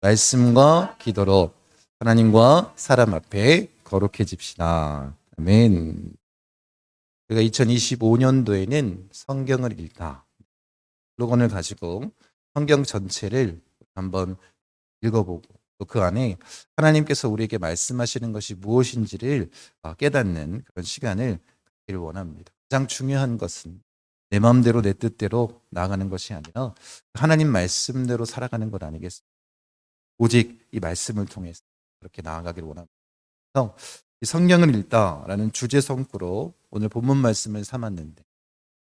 말씀과 기도로 하나님과 사람 앞에 거룩해집시다. 아멘. 우리가 2025년도에는 성경을 읽다 슬로건을 가지고 성경 전체를 한번 읽어보고 또 그 안에 하나님께서 우리에게 말씀하시는 것이 무엇인지를 깨닫는 그런 시간을 갖기를 원합니다. 가장 중요한 것은 내 마음대로 내 뜻대로 나아가는 것이 아니라 하나님 말씀대로 살아가는 것 아니겠습니까? 오직 이 말씀을 통해서 그렇게 나아가기를 원합니다. 그래서 이 성경을 읽다라는 주제 성구로 오늘 본문 말씀을 삼았는데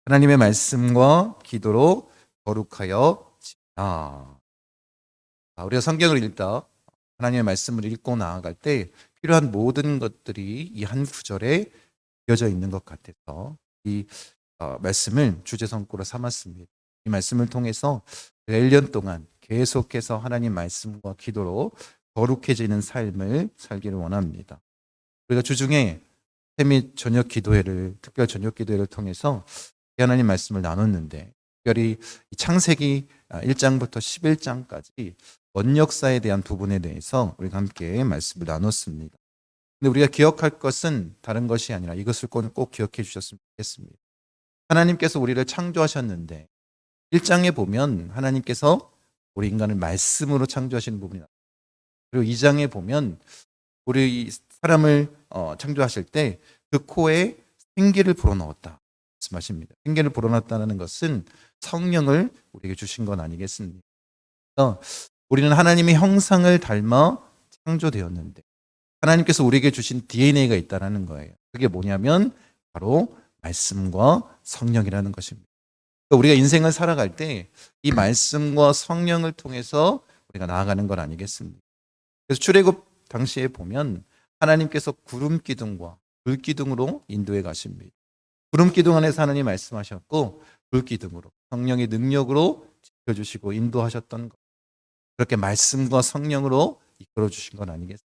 하나님의 말씀과 기도로 거룩하여 집다. 우리가 성경을 읽다 하나님의 말씀을 읽고 나아갈 때 필요한 모든 것들이 이 한 구절에 이어져 있는 것 같아서 이 말씀을 주제 성구로 삼았습니다. 이 말씀을 통해서 1년 동안 계속해서 하나님 말씀과 기도로 거룩해지는 삶을 살기를 원합니다. 우리가 주중에 샘밋 저녁 기도회를 특별 저녁 기도회를 통해서 하나님 말씀을 나눴는데 특별히 창세기 1장부터 11장까지 원역사에 대한 부분에 대해서 우리가 함께 말씀을 나눴습니다. 근데 우리가 기억할 것은 다른 것이 아니라 이것을 꼭 기억해 주셨으면 좋겠습니다. 하나님께서 우리를 창조하셨는데 1장에 보면 하나님께서 우리 인간을 말씀으로 창조하시는 부분이 나옵니다. 그리고 2장에 보면 우리 사람을 창조하실 때 그 코에 생기를 불어넣었다 말씀하십니다. 생기를 불어넣었다는 것은 성령을 우리에게 주신 건 아니겠습니까? 그래서 우리는 하나님의 형상을 닮아 창조되었는데 하나님께서 우리에게 주신 DNA가 있다는 거예요. 그게 뭐냐면 바로 말씀과 성령이라는 것입니다. 우리가 인생을 살아갈 때 이 말씀과 성령을 통해서 우리가 나아가는 건 아니겠습니까? 그래서 출애굽 당시에 보면 하나님께서 구름 기둥과 불 기둥으로 인도해 가십니다. 구름 기둥 안에서 하나님 말씀하셨고 불 기둥으로 성령의 능력으로 지켜주시고 인도하셨던 것. 그렇게 말씀과 성령으로 이끌어 주신 건 아니겠습니까?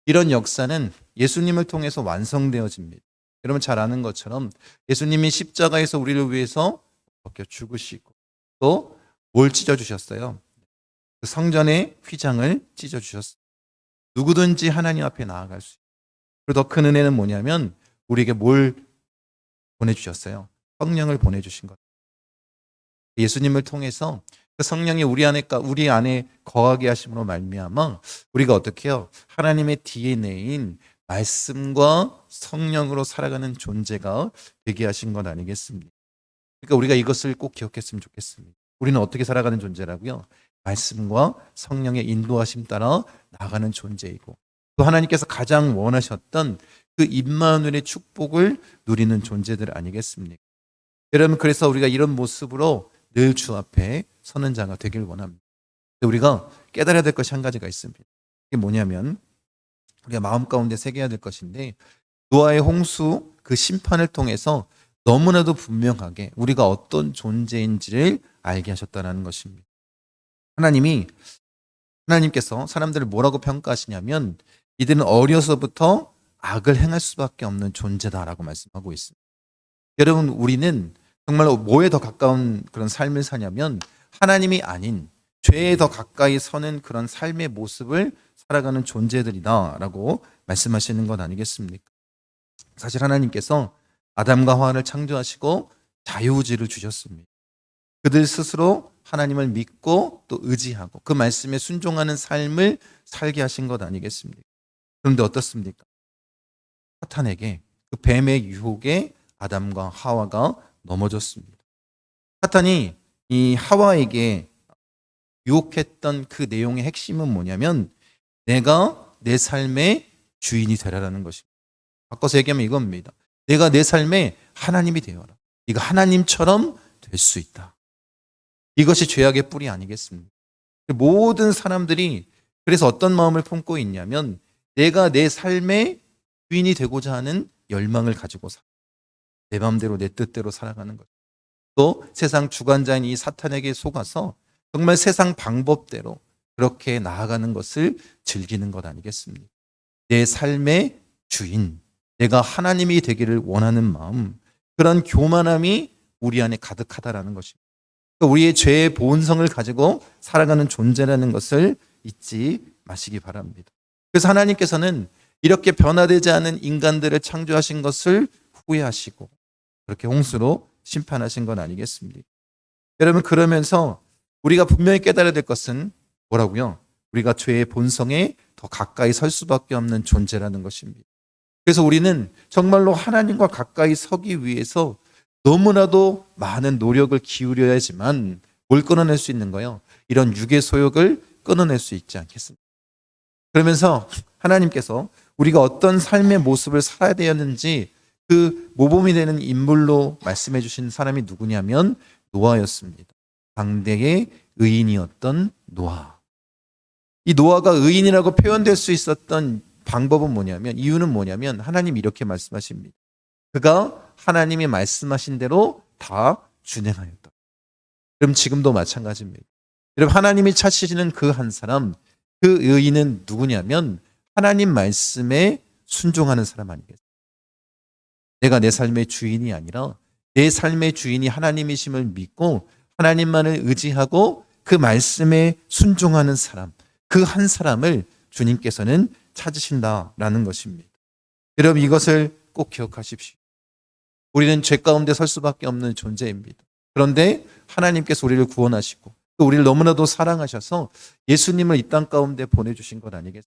이런 역사는 예수님을 통해서 완성되어집니다. 여러분 잘 아는 것처럼 예수님이 십자가에서 우리를 위해서 벗겨 죽으시고 또 뭘 찢어주셨어요? 그 성전의 휘장을 찢어주셨어요. 누구든지 하나님 앞에 나아갈 수 있어요. 그리고 더 큰 은혜는 뭐냐면 우리에게 뭘 보내주셨어요? 성령을 보내주신 것. 예수님을 통해서 그 성령이 우리 안에 거하게 하심으로 말미암아 우리가 어떻게 해요? 하나님의 DNA인 말씀과 성령으로 살아가는 존재가 되게 하신 것 아니겠습니까? 그러니까 우리가 이것을 꼭 기억했으면 좋겠습니다. 우리는 어떻게 살아가는 존재라고요? 말씀과 성령의 인도하심 따라 나가는 존재이고 또 하나님께서 가장 원하셨던 그 임마누엘의 축복을 누리는 존재들 아니겠습니까? 여러분 그래서 우리가 이런 모습으로 늘 주 앞에 서는 자가 되길 원합니다. 우리가 깨달아야 될 것이 한 가지가 있습니다. 그게 뭐냐면 우리가 마음 가운데 새겨야 될 것인데 노아의 홍수 그 심판을 통해서 너무나도 분명하게 우리가 어떤 존재인지를 알게 하셨다는 것입니다. 하나님께서 사람들을 뭐라고 평가하시냐면 이들은 어려서부터 악을 행할 수밖에 없는 존재다라고 말씀하고 있습니다. 여러분 우리는 정말로 뭐에 더 가까운 그런 삶을 사냐면 하나님이 아닌 죄에 더 가까이 서는 그런 삶의 모습을 살아가는 존재들이다라고 말씀하시는 것 아니겠습니까? 사실 하나님께서 아담과 하와를 창조하시고 자유의지를 주셨습니다. 그들 스스로 하나님을 믿고 또 의지하고 그 말씀에 순종하는 삶을 살게 하신 것 아니겠습니까? 그런데 어떻습니까? 사탄에게 그 뱀의 유혹에 아담과 하와가 넘어졌습니다. 사탄이 이 하와에게 유혹했던 그 내용의 핵심은 뭐냐면 내가 내 삶의 주인이 되라라는 것입니다. 바꿔서 얘기하면 이겁니다. 내가 내 삶의 하나님이 되어라. 네가 하나님처럼 될 수 있다. 이것이 죄악의 뿌리 아니겠습니까? 모든 사람들이 그래서 어떤 마음을 품고 있냐면 내가 내 삶의 주인이 되고자 하는 열망을 가지고 내 마음대로 내 뜻대로 살아가는 것. 또 세상 주관자인 이 사탄에게 속아서 정말 세상 방법대로 그렇게 나아가는 것을 즐기는 것 아니겠습니까? 내 삶의 주인, 내가 하나님이 되기를 원하는 마음, 그런 교만함이 우리 안에 가득하다라는 것입니다. 우리의 죄의 본성을 가지고 살아가는 존재라는 것을 잊지 마시기 바랍니다. 그래서 하나님께서는 이렇게 변화되지 않은 인간들을 창조하신 것을 후회하시고 그렇게 홍수로 심판하신 건 아니겠습니까? 여러분, 그러면서 우리가 분명히 깨달아야 될 것은 뭐라고요? 우리가 죄의 본성에 더 가까이 설 수밖에 없는 존재라는 것입니다. 그래서 우리는 정말로 하나님과 가까이 서기 위해서 너무나도 많은 노력을 기울여야지만 뭘 끊어낼 수 있는 거예요? 이런 육의 소욕을 끊어낼 수 있지 않겠습니까? 그러면서 하나님께서 우리가 어떤 삶의 모습을 살아야 되었는지 그 모범이 되는 인물로 말씀해 주신 사람이 누구냐면 노아였습니다. 당대의 의인이었던 노아. 이 노아가 의인이라고 표현될 수 있었던 방법은 뭐냐면, 이유는 뭐냐면 하나님이 이렇게 말씀하십니다. 그가 하나님이 말씀하신 대로 다 준행하였다. 그럼 지금도 마찬가지입니다. 여러분, 하나님이 찾으시는 그 한 사람, 그 의인은 누구냐면 하나님 말씀에 순종하는 사람 아니겠습니까? 내가 내 삶의 주인이 아니라 내 삶의 주인이 하나님이심을 믿고 하나님만을 의지하고 그 말씀에 순종하는 사람, 그 한 사람을 주님께서는 찾으신다라는 것입니다. 여러분, 이것을 꼭 기억하십시오. 우리는 죄 가운데 설 수밖에 없는 존재입니다. 그런데 하나님께서 우리를 구원하시고 또 우리를 너무나도 사랑하셔서 예수님을 이 땅 가운데 보내주신 것 아니겠습니까?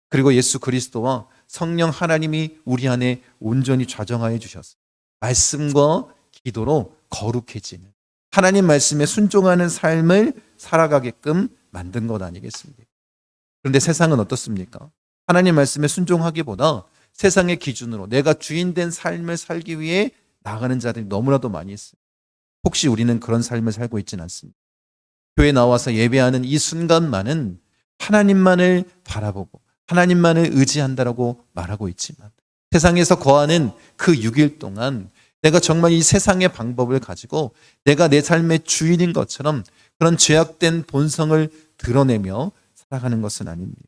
그리고 예수 그리스도와 성령 하나님이 우리 안에 온전히 좌정하여 주셔서 말씀과 기도로 거룩해지는, 하나님 말씀에 순종하는 삶을 살아가게끔 만든 것 아니겠습니까? 그런데 세상은 어떻습니까? 하나님 말씀에 순종하기보다 세상의 기준으로 내가 주인된 삶을 살기 위해 나가는 자들이 너무나도 많이 있습니다. 혹시 우리는 그런 삶을 살고 있지는 않습니다. 교회 나와서 예배하는 이 순간만은 하나님만을 바라보고 하나님만을 의지한다라고 말하고 있지만 세상에서 거하는 그 6일 동안 내가 정말 이 세상의 방법을 가지고 내가 내 삶의 주인인 것처럼 그런 죄악된 본성을 드러내며 살아가는 것은 아닙니다.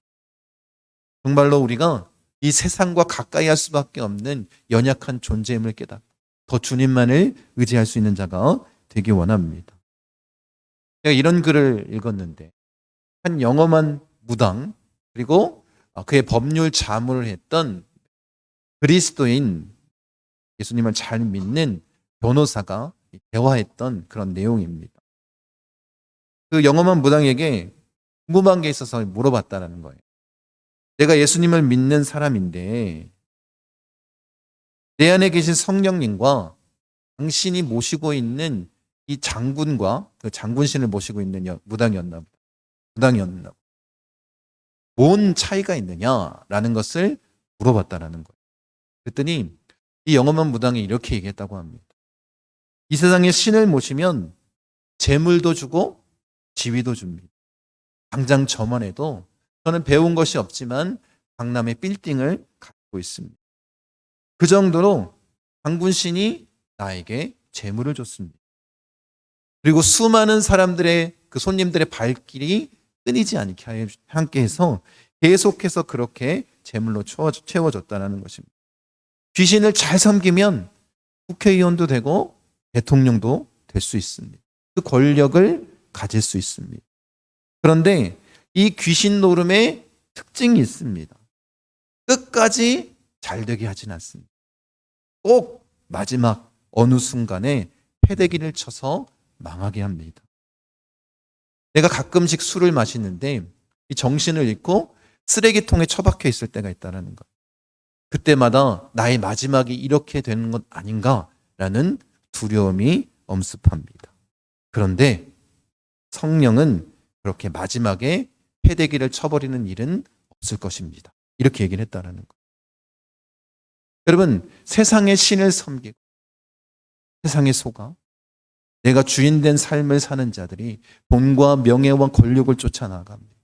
정말로 우리가 이 세상과 가까이 할 수밖에 없는 연약한 존재임을 깨닫고 더 주님만을 의지할 수 있는 자가 되기 원합니다. 제가 이런 글을 읽었는데 한 영험한 무당 그리고 그의 법률 자문을 했던 그리스도인, 예수님을 잘 믿는 변호사가 대화했던 그런 내용입니다. 그 영험한 무당에게 궁금한 게 있어서 물어봤다는 거예요. 내가 예수님을 믿는 사람인데 내 안에 계신 성령님과 당신이 모시고 있는 이 장군과 그 장군신을 모시고 있는 무당이었나 보다. 뭔 차이가 있느냐라는 것을 물어봤다라는 거예요. 그랬더니 이 영험한 무당이 이렇게 얘기했다고 합니다. 이 세상에 신을 모시면 재물도 주고 지위도 줍니다. 당장 저만 해도 저는 배운 것이 없지만 강남의 빌딩을 갖고 있습니다. 그 정도로 장군신이 나에게 재물을 줬습니다. 그리고 수많은 사람들의 그 손님들의 발길이 끊이지 않게 함께 해서 계속해서 그렇게 재물로 채워줬다는 것입니다. 귀신을 잘 섬기면 국회의원도 되고 대통령도 될 수 있습니다. 그 권력을 가질 수 있습니다. 그런데 이 귀신 노름의 특징이 있습니다. 끝까지 잘 되게 하진 않습니다. 꼭 마지막 어느 순간에 패대기를 쳐서 망하게 합니다. 내가 가끔씩 술을 마시는데 이 정신을 잃고 쓰레기통에 처박혀 있을 때가 있다는 것. 그때마다 나의 마지막이 이렇게 되는 것 아닌가라는 두려움이 엄습합니다. 그런데 성령은 그렇게 마지막에 패대기를 쳐버리는 일은 없을 것입니다. 이렇게 얘기를 했다는 것. 여러분, 세상의 신을 섬기고 세상에 속아 내가 주인된 삶을 사는 자들이 돈과 명예와 권력을 쫓아나갑니다.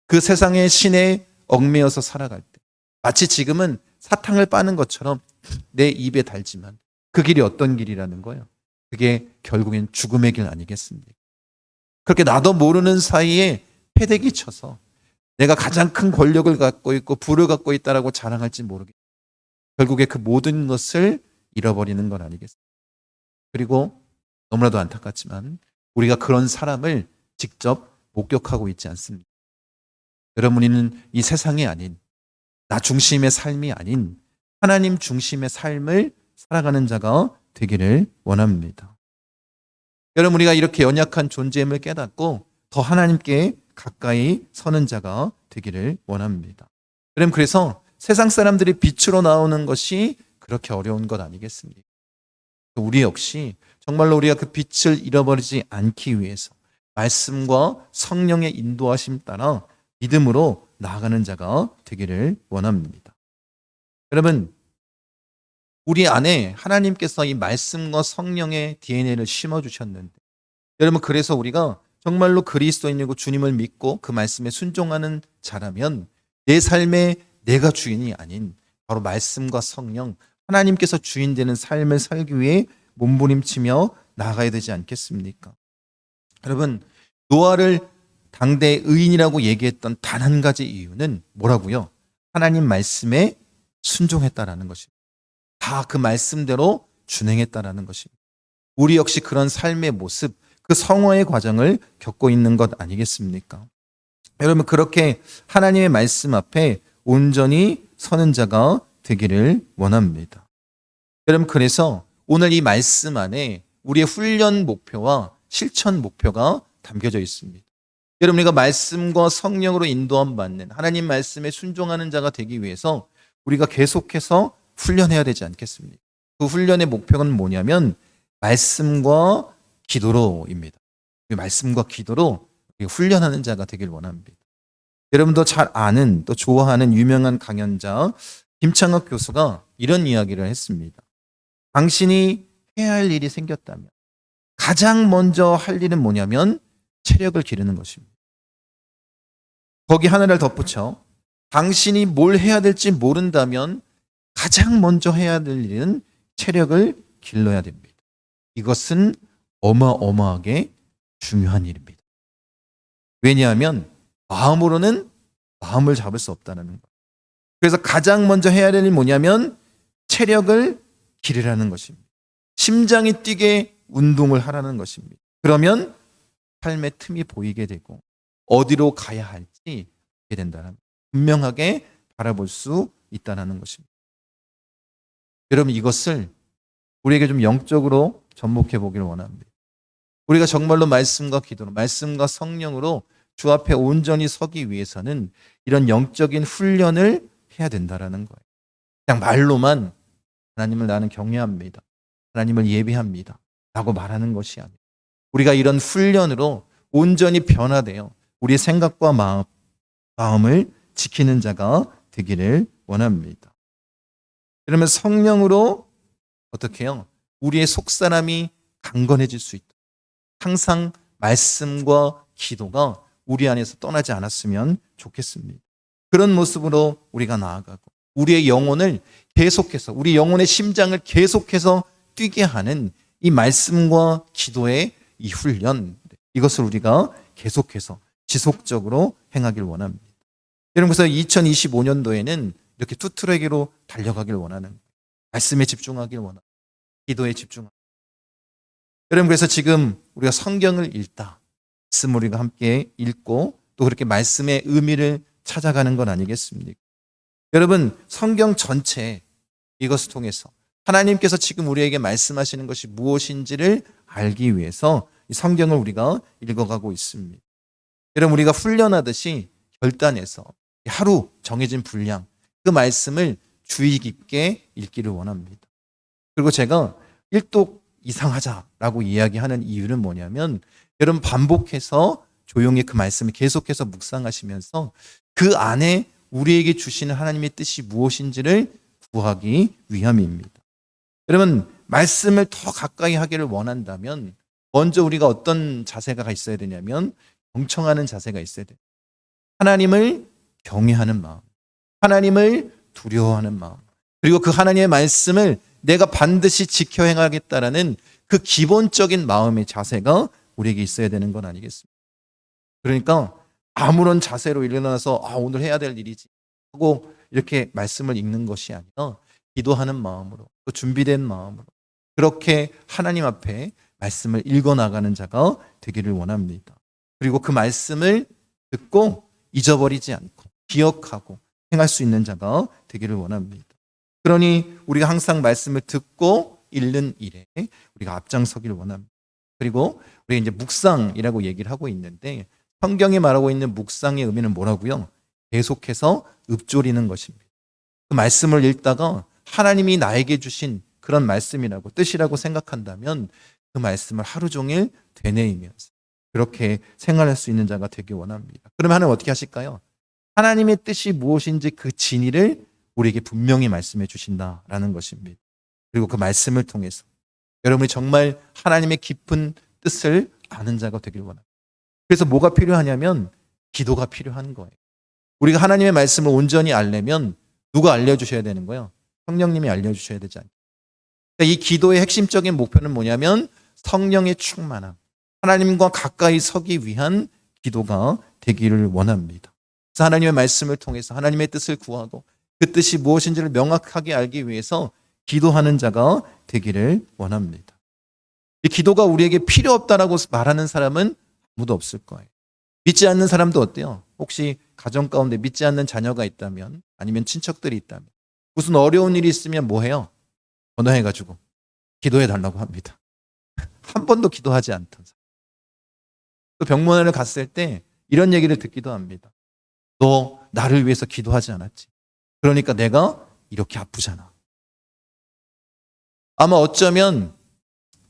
그 세상의 신에 얽매여서 살아갈 때 마치 지금은 사탕을 빠는 것처럼 내 입에 달지만 그 길이 어떤 길이라는 거예요? 그게 결국엔 죽음의 길 아니겠습니까? 그렇게 나도 모르는 사이에 패대기 쳐서 내가 가장 큰 권력을 갖고 있고 부를 갖고 있다라고 자랑할지 모르겠어요. 결국에 그 모든 것을 잃어버리는 건 아니겠습니까? 그리고 너무나도 안타깝지만 우리가 그런 사람을 직접 목격하고 있지 않습니다. 여러분, 이 세상이 아닌, 나 중심의 삶이 아닌 하나님 중심의 삶을 살아가는 자가 되기를 원합니다. 여러분, 우리가 이렇게 연약한 존재임을 깨닫고 더 하나님께 가까이 서는 자가 되기를 원합니다. 여러분, 그래서 세상 사람들이 빛으로 나오는 것이 그렇게 어려운 것 아니겠습니까? 우리 역시 정말로 우리가 그 빛을 잃어버리지 않기 위해서 말씀과 성령의 인도하심 따라 믿음으로 나아가는 자가 되기를 원합니다. 여러분, 우리 안에 하나님께서 이 말씀과 성령의 DNA를 심어주셨는데, 여러분, 그래서 우리가 정말로 그리스도인이고 주님을 믿고 그 말씀에 순종하는 자라면 내 삶에 내가 주인이 아닌 바로 말씀과 성령, 하나님께서 주인 되는 삶을 살기 위해 몸부림치며 나아가야 되지 않겠습니까? 여러분, 노아를 당대 의인이라고 얘기했던 단 한 가지 이유는 뭐라고요? 하나님 말씀에 순종했다라는 것입니다. 다 그 말씀대로 준행했다라는 것입니다. 우리 역시 그런 삶의 모습, 그 성화의 과정을 겪고 있는 것 아니겠습니까? 여러분, 그렇게 하나님의 말씀 앞에 온전히 서는 자가 되기를 원합니다. 여러분, 그래서 오늘 이 말씀 안에 우리의 훈련 목표와 실천 목표가 담겨져 있습니다. 여러분, 우리가 말씀과 성령으로 인도함 받는 하나님 말씀에 순종하는 자가 되기 위해서 우리가 계속해서 훈련해야 되지 않겠습니까? 그 훈련의 목표는 뭐냐면 말씀과 기도로입니다. 말씀과 기도로 훈련하는 자가 되길 원합니다. 여러분도 잘 아는, 또 좋아하는 유명한 강연자 김창학 교수가 이런 이야기를 했습니다. 당신이 해야 할 일이 생겼다면 가장 먼저 할 일은 뭐냐면 체력을 기르는 것입니다. 거기 하나를 덧붙여 당신이 뭘 해야 될지 모른다면 가장 먼저 해야 될 일은 체력을 길러야 됩니다. 이것은 어마어마하게 중요한 일입니다. 왜냐하면 마음으로는 마음을 잡을 수 없다는 거예요. 그래서 가장 먼저 해야 될 일이 뭐냐면 체력을 기르라는 것입니다. 심장이 뛰게 운동을 하라는 것입니다. 그러면 삶의 틈이 보이게 되고 어디로 가야 할지 알게 된다는, 분명하게 바라볼 수 있다는 것입니다. 여러분, 이것을 우리에게 좀 영적으로 접목해 보기를 원합니다. 우리가 정말로 말씀과 기도로, 말씀과 성령으로 주 앞에 온전히 서기 위해서는 이런 영적인 훈련을 해야 된다는 거예요. 그냥 말로만 하나님을 나는 경외합니다, 하나님을 예배합니다 라고 말하는 것이 아니에요. 우리가 이런 훈련으로 온전히 변화되어 우리의 생각과 마음을 지키는 자가 되기를 원합니다. 그러면 성령으로 어떻게 해요? 우리의 속사람이 강건해질 수 있다. 항상 말씀과 기도가 우리 안에서 떠나지 않았으면 좋겠습니다. 그런 모습으로 우리가 나아가고 우리의 영혼을 계속해서, 우리 영혼의 심장을 계속해서 뛰게 하는 이 말씀과 기도의 이 훈련, 이것을 우리가 계속해서 지속적으로 행하길 원합니다. 여러분, 그래서 2025년도에는 이렇게 투트랙으로 달려가길 원하는 거예요. 말씀에 집중하길 원합니다. 기도에 집중하길. 여러분, 그래서 지금 우리가 성경을 읽다, 말씀 우리가 함께 읽고 또 그렇게 말씀의 의미를 찾아가는 건 아니겠습니까? 여러분, 성경 전체 이것을 통해서 하나님께서 지금 우리에게 말씀하시는 것이 무엇인지를 알기 위해서 이 성경을 우리가 읽어가고 있습니다. 여러분, 우리가 훈련하듯이 결단해서 하루 정해진 분량, 그 말씀을 주의 깊게 읽기를 원합니다. 그리고 제가 1독 이상 하자라고 이야기하는 이유는 뭐냐면, 여러분, 반복해서 조용히 그 말씀을 계속해서 묵상하시면서 그 안에 우리에게 주시는 하나님의 뜻이 무엇인지를 구하기 위함입니다. 여러분, 말씀을 더 가까이 하기를 원한다면 먼저 우리가 어떤 자세가 있어야 되냐면 경청하는 자세가 있어야 돼요. 하나님을 경외하는 마음, 하나님을 두려워하는 마음, 그리고 그 하나님의 말씀을 내가 반드시 지켜 행하겠다라는 그 기본적인 마음의 자세가 우리에게 있어야 되는 건 아니겠습니까? 그러니까 아무런 자세로 일어나서 오늘 해야 될 일이지 하고 이렇게 말씀을 읽는 것이 아니라 기도하는 마음으로, 또 준비된 마음으로 그렇게 하나님 앞에 말씀을 읽어나가는 자가 되기를 원합니다. 그리고 그 말씀을 듣고 잊어버리지 않고 기억하고 행할 수 있는 자가 되기를 원합니다. 그러니 우리가 항상 말씀을 듣고 읽는 일에 우리가 앞장서기를 원합니다. 그리고 우리 이제 묵상이라고 얘기를 하고 있는데 성경이 말하고 있는 묵상의 의미는 뭐라고요? 계속해서 읊조리는 것입니다. 그 말씀을 읽다가 하나님이 나에게 주신 그런 말씀이라고 뜻이라고 생각한다면 그 말씀을 하루 종일 되뇌이면서 그렇게 생활할 수 있는 자가 되기 원합니다. 그러면 하나님 어떻게 하실까요? 하나님의 뜻이 무엇인지 그 진리를 우리에게 분명히 말씀해 주신다라는 것입니다. 그리고 그 말씀을 통해서 여러분이 정말 하나님의 깊은 뜻을 아는 자가 되길 원합니다. 그래서 뭐가 필요하냐면 기도가 필요한 거예요. 우리가 하나님의 말씀을 온전히 알려면 누가 알려주셔야 되는 거예요? 성령님이 알려주셔야 되지 않나요? 이 기도의 핵심적인 목표는 뭐냐면 성령의 충만함, 하나님과 가까이 서기 위한 기도가 되기를 원합니다. 그래서 하나님의 말씀을 통해서 하나님의 뜻을 구하고 그 뜻이 무엇인지를 명확하게 알기 위해서 기도하는 자가 되기를 원합니다. 이 기도가 우리에게 필요 없다라고 말하는 사람은 아무도 없을 거예요. 믿지 않는 사람도 어때요? 혹시 가정 가운데 믿지 않는 자녀가 있다면 아니면 친척들이 있다면 무슨 어려운 일이 있으면 뭐 해요? 전화해가지고 기도해 달라고 합니다. 한 번도 기도하지 않던 사람. 또 병문안을 갔을 때 이런 얘기를 듣기도 합니다. 너 나를 위해서 기도하지 않았지. 그러니까 내가 이렇게 아프잖아. 아마 어쩌면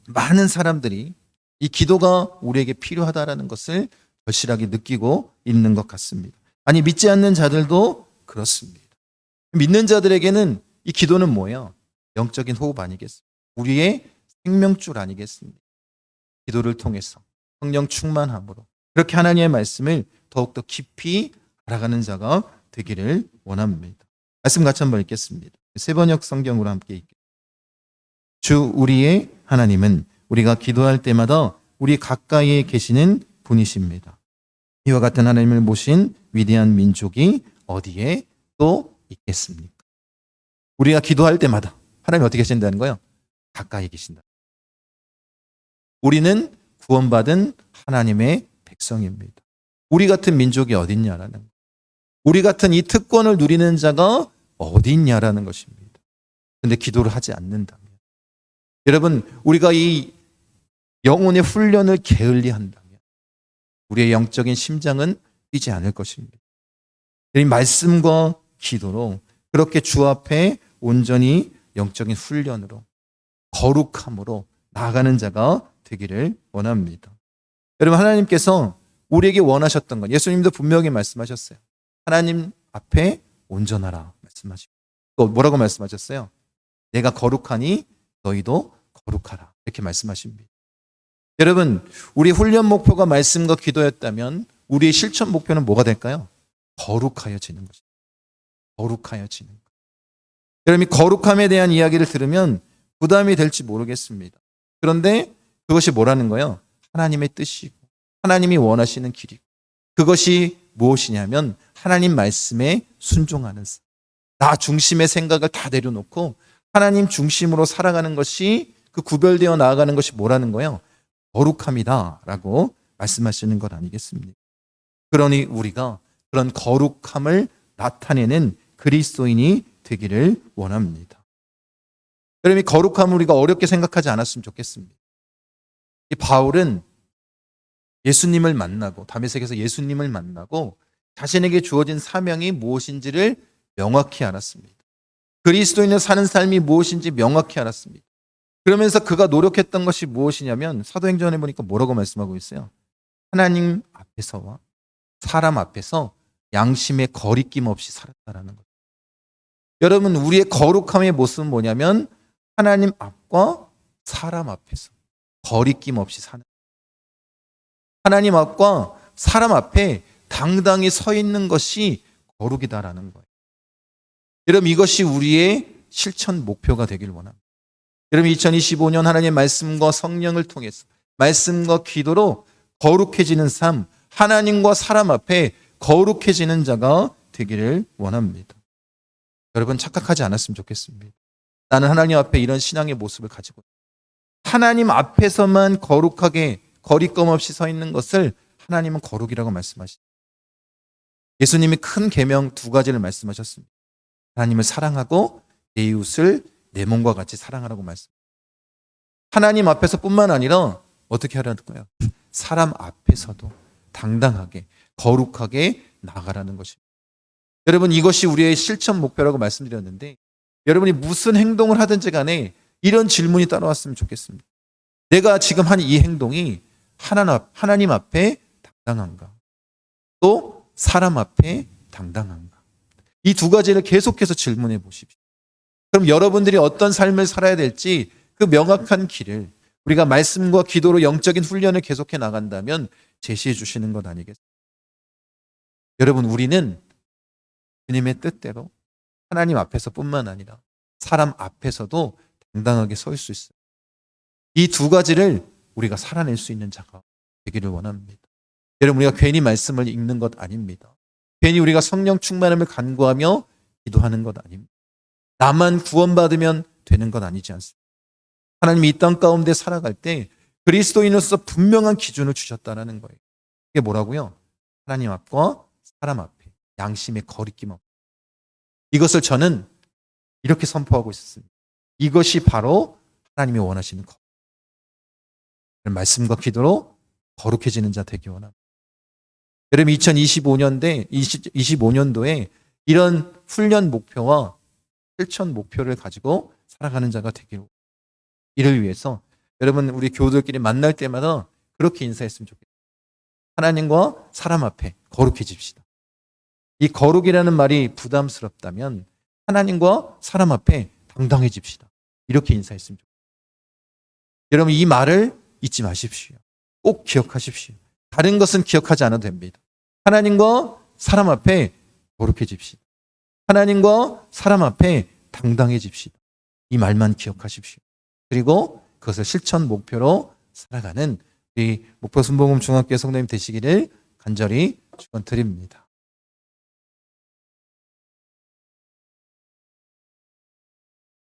많은 사람들이 이 기도가 우리에게 필요하다라는 것을 절실하게 느끼고 있는 것 같습니다. 아니 믿지 않는 자들도 그렇습니다. 믿는 자들에게는 이 기도는 뭐예요? 영적인 호흡 아니겠습니까? 우리의 생명줄 아니겠습니까? 기도를 통해서 성령 충만함으로 그렇게 하나님의 말씀을 더욱더 깊이 알아가는 자가 되기를 원합니다. 말씀 같이 한번 읽겠습니다. 세번역 성경으로 함께 읽겠습니다. 주 우리의 하나님은 우리가 기도할 때마다 우리 가까이에 계시는 분이십니다. 이와 같은 하나님을 모신 위대한 민족이 어디에 또 있겠습니까? 우리가 기도할 때마다 하나님이 어떻게 계신다는 거예요? 가까이 계신다. 우리는 구원받은 하나님의 백성입니다. 우리 같은 민족이 어디 있냐라는 거예요. 우리 같은 이 특권을 누리는 자가 어디 있냐라는 것입니다. 그런데 기도를 하지 않는다면 여러분 우리가 이 영혼의 훈련을 게을리한다면 우리의 영적인 심장은 뛰지 않을 것입니다. 이 말씀과 기도로 그렇게 주 앞에 온전히 영적인 훈련으로 거룩함으로 나아가는 자가 되기를 원합니다. 여러분 하나님께서 우리에게 원하셨던 것 예수님도 분명히 말씀하셨어요. 하나님 앞에 온전하라 말씀하시고 또 뭐라고 말씀하셨어요? 내가 거룩하니 너희도 거룩하라 이렇게 말씀하십니다. 여러분 우리 훈련 목표가 말씀과 기도였다면 우리의 실천 목표는 뭐가 될까요? 거룩하여지는 것입니다. 거룩하여지는 것. 여러분 이 거룩함에 대한 이야기를 들으면 부담이 될지 모르겠습니다. 그런데 그것이 뭐라는 거예요? 하나님의 뜻이고 하나님이 원하시는 길이고 그것이 무엇이냐면 하나님 말씀에 순종하는 삶. 나 중심의 생각을 다 내려놓고 하나님 중심으로 살아가는 것이 그 구별되어 나아가는 것이 뭐라는 거예요? 거룩함이다 라고 말씀하시는 것 아니겠습니까? 그러니 우리가 그런 거룩함을 나타내는 그리스도인이 되기를 원합니다. 여러분 이 거룩함을 우리가 어렵게 생각하지 않았으면 좋겠습니다. 이 바울은 예수님을 만나고 다메섹에서 예수님을 만나고 자신에게 주어진 사명이 무엇인지를 명확히 알았습니다. 그리스도인을 사는 삶이 무엇인지 명확히 알았습니다. 그러면서 그가 노력했던 것이 무엇이냐면 사도행전에 보니까 뭐라고 말씀하고 있어요? 하나님 앞에서와 사람 앞에서 양심의 거리낌 없이 살았다라는 것. 여러분 우리의 거룩함의 모습은 뭐냐면 하나님 앞과 사람 앞에서 거리낌 없이 사는 하나님 앞과 사람 앞에 당당히 서 있는 것이 거룩이다라는 거예요. 여러분 이것이 우리의 실천 목표가 되길 원합니다. 여러분 2025년 하나님의 말씀과 성령을 통해서 말씀과 기도로 거룩해지는 삶, 하나님과 사람 앞에 거룩해지는 자가 되기를 원합니다. 여러분 착각하지 않았으면 좋겠습니다. 나는 하나님 앞에 이런 신앙의 모습을 가지고 하나님 앞에서만 거룩하게 거리낌 없이 서 있는 것을 하나님은 거룩이라고 말씀하시죠. 예수님이 큰 계명 두 가지를 말씀하셨습니다. 하나님을 사랑하고 내 이웃을 내 몸과 같이 사랑하라고 말씀. 하나님 앞에서뿐만 아니라 어떻게 하라는 거예요? 사람 앞에서도 당당하게 거룩하게 나아가라는 것입니다. 여러분, 이것이 우리의 실천 목표라고 말씀드렸는데, 여러분이 무슨 행동을 하든지 간에 이런 질문이 따라왔으면 좋겠습니다. 내가 지금 한 이 행동이 하나님 앞에 당당한가? 또 사람 앞에 당당한가? 이 두 가지를 계속해서 질문해 보십시오. 그럼 여러분들이 어떤 삶을 살아야 될지 그 명확한 길을 우리가 말씀과 기도로 영적인 훈련을 계속해 나간다면 제시해 주시는 것 아니겠습니까? 여러분, 우리는 주님의 뜻대로 하나님 앞에서뿐만 아니라 사람 앞에서도 당당하게 설 수 있어요. 이 두 가지를 우리가 살아낼 수 있는 자가 되기를 원합니다. 여러분, 우리가 괜히 말씀을 읽는 것 아닙니다. 괜히 우리가 성령 충만함을 간구하며 기도하는 것 아닙니다. 나만 구원받으면 되는 건 아니지 않습니까? 하나님이 이 땅 가운데 살아갈 때 그리스도인으로서 분명한 기준을 주셨다는 거예요. 이게 뭐라고요? 하나님 앞과 사람 앞에 양심의 거리낌 없. 이것을 저는 이렇게 선포하고 있었습니다. 이것이 바로 하나님이 원하시는 것. 말씀과 기도로 거룩해지는 자 되기 원합니다. 여러분, 2025년도에 이런 훈련 목표와 실천 목표를 가지고 살아가는 자가 되기를, 이를 위해서 여러분, 우리 교우들끼리 만날 때마다 그렇게 인사했으면 좋겠습니다. 하나님과 사람 앞에 거룩해집시다. 이 거룩이라는 말이 부담스럽다면 하나님과 사람 앞에 당당해집시다. 이렇게 인사했으면 좋겠습니다. 여러분, 이 말을 잊지 마십시오. 꼭 기억하십시오. 다른 것은 기억하지 않아도 됩니다. 하나님과 사람 앞에 거룩해집시다. 하나님과 사람 앞에 당당해집시다. 이 말만 기억하십시오. 그리고 그것을 실천 목표로 살아가는 우리 목포 순복음 중학교 성도님 되시기를 간절히 축원드립니다.